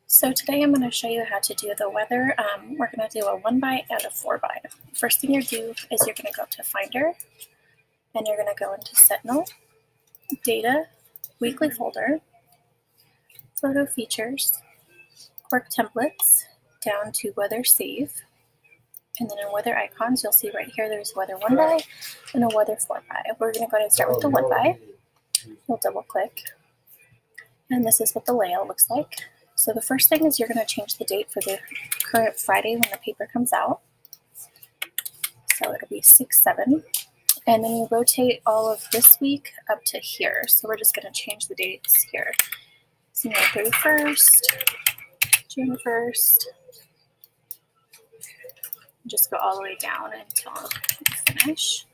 So today I'm going to show you how to do the weather. We're going to do a 1x and a 4x. First thing you do is you're going to go to Finder, and you're going to go into Sentinel, Data, Weekly Folder, Photo Features, Quirk Templates, down to Weather Save, and then in Weather Icons you'll see right here there's Weather 1x and a Weather 4x. We're going to go ahead and start with the 1x. You'll double click, and this is what the layout looks like. So the first thing is you're going to change the date for the current Friday when the paper comes out. So it'll be 6/7. And then you rotate all of this week up to here. So we're just going to change the dates here. So May 31st, June 1st. Just go all the way down until you finish.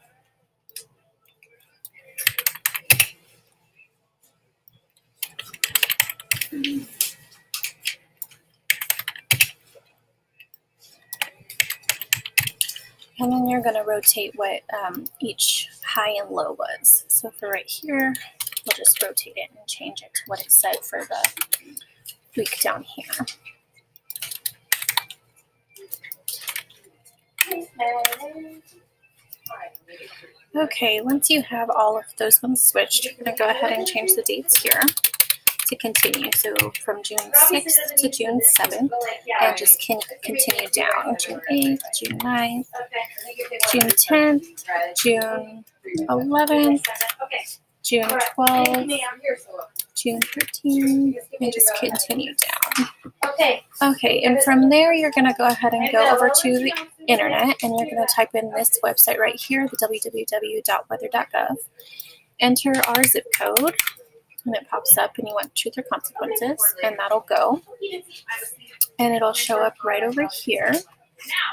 And then you're going to rotate what each high and low was. So for right here, we'll just rotate it and change it to what it said for the week down here. Okay, once you have all of those ones switched, you're going to go ahead and change the dates here to continue. So from June 6th to June 7th, and just continue down. June 8th, June 9th, June 10th, June 11th, June 12th, June 13th, and just continue down. Okay, and from there you're going to go ahead and go over to the internet, and you're going to type in this website right here, the www.weather.gov. Enter our zip code, and it pops up, and you want truth or consequences, and that'll go. And it'll show up right over here.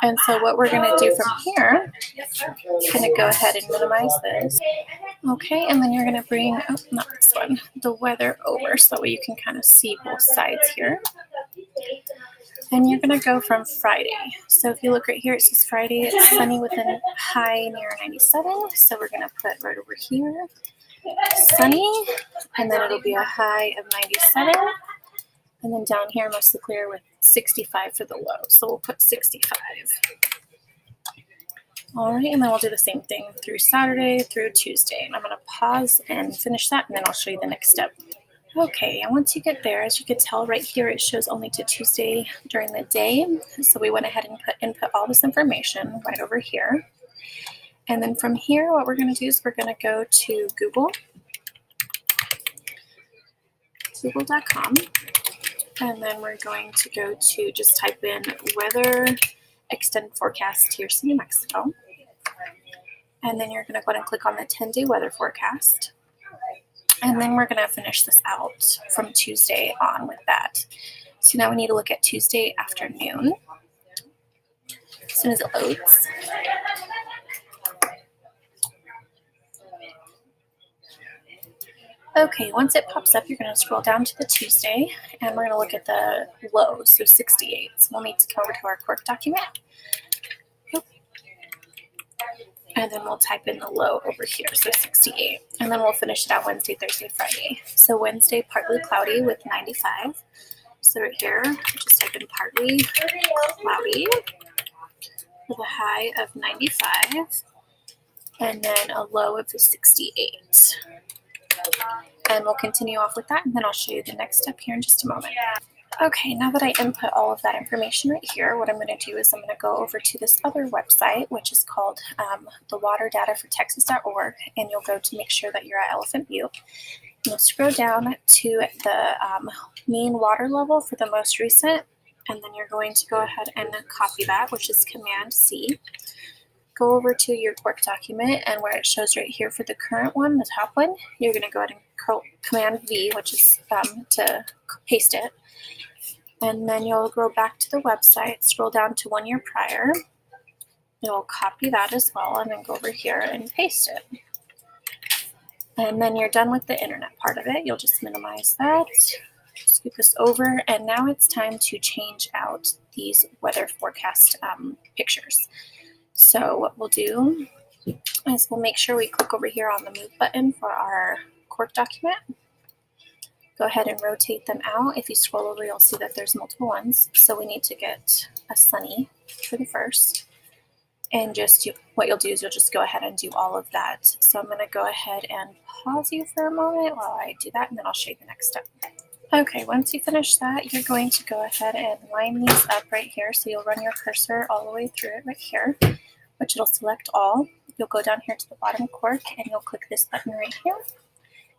And so what we're going to do from here, I'm going to go ahead and minimize this. Okay, and then you're going to bring, oh, not this one, the weather over so that way you can kind of see both sides here. And you're going to go from Friday. So if you look right here, it says Friday, it's sunny with a high near 97. So we're going to put right over here, sunny, and then it'll be a high of 97. And then down here, mostly clear with 65 for the low. So we'll put 65. All right, and then we'll do the same thing through Saturday, through Tuesday. And I'm going to pause and finish that, and then I'll show you the next step. Okay, and once you get there, as you can tell right here, it shows only to Tuesday during the day. So we went ahead and input all this information right over here. And then from here, what we're going to do is we're going to go to Google.com. And then we're going to go to just type in weather extended forecast here, New Mexico. And then you're going to go ahead and click on the 10-day weather forecast. And then we're going to finish this out from Tuesday on with that. So now we need to look at Tuesday afternoon. As soon as it loads. Okay, once it pops up, you're going to scroll down to the Tuesday, and we're going to look at the low, so 68. So we'll need to come over to our Quirk document. And then we'll type in the low over here, so 68. And then we'll finish it out Wednesday, Thursday, Friday. So Wednesday, partly cloudy with 95. So right here, just type in partly cloudy with a high of 95. And then a low of 68. And we'll continue off with that, and then I'll show you the next step here in just a moment. Okay, now that I input all of that information right here, what I'm going to do is I'm going to go over to this other website, which is called the waterdatafortexas.org, and you'll go to make sure that you're at Elephant Butte. You'll scroll down to the mean water level for the most recent, and then you're going to go ahead and copy that, which is Command-C. Go over to your Quirk document, and where it shows right here for the current one, the top one, you're going to go ahead and Command-V, which is to paste it. And then you'll go back to the website, scroll down to 1 year prior. You'll copy that as well, and then go over here and paste it. And then you're done with the internet part of it. You'll just minimize that, scoop this over, and now it's time to change out these weather forecast pictures. So what we'll do is we'll make sure we click over here on the move button for our Quirk document. Go ahead and rotate them out. If you scroll over, you'll see that there's multiple ones. So we need to get a sunny for the first. And what you'll do is you'll just go ahead and do all of that. So I'm going to go ahead and pause you for a moment while I do that, and then I'll show you the next step. Okay, once you finish that, you're going to go ahead and line these up right here. So you'll run your cursor all the way through it right here, which it'll select all. You'll go down here to the bottom cork, and you'll click this button right here.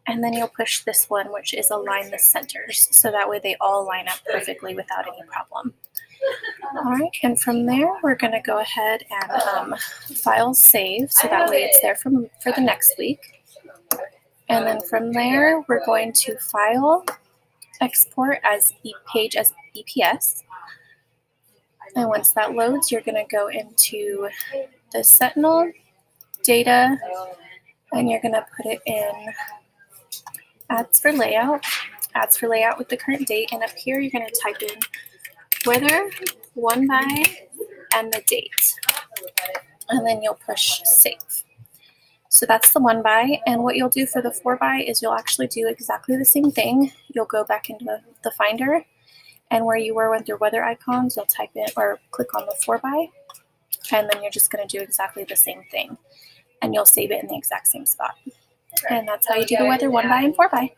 And then you'll push this one, which is align the centers. So that way they all line up perfectly without any problem. All right, and from there, we're going to go ahead and file save. So that way it's there for the next week. And then from there, we're going to file, export as page as EPS. And once that loads, you're going to go into the Sentinel data, and you're going to put it in ads for layout with the current date. And up here, you're going to type in weather, 1x, and the date. And then you'll push save. So that's the 1x. And what you'll do for the 4x is you'll actually do exactly the same thing. You'll go back into the Finder, and where you were with your weather icons, you'll type in or click on the 4x, and then you're just going to do exactly the same thing. And you'll save it in the exact same spot. And that's how you do the weather 1x and 4x.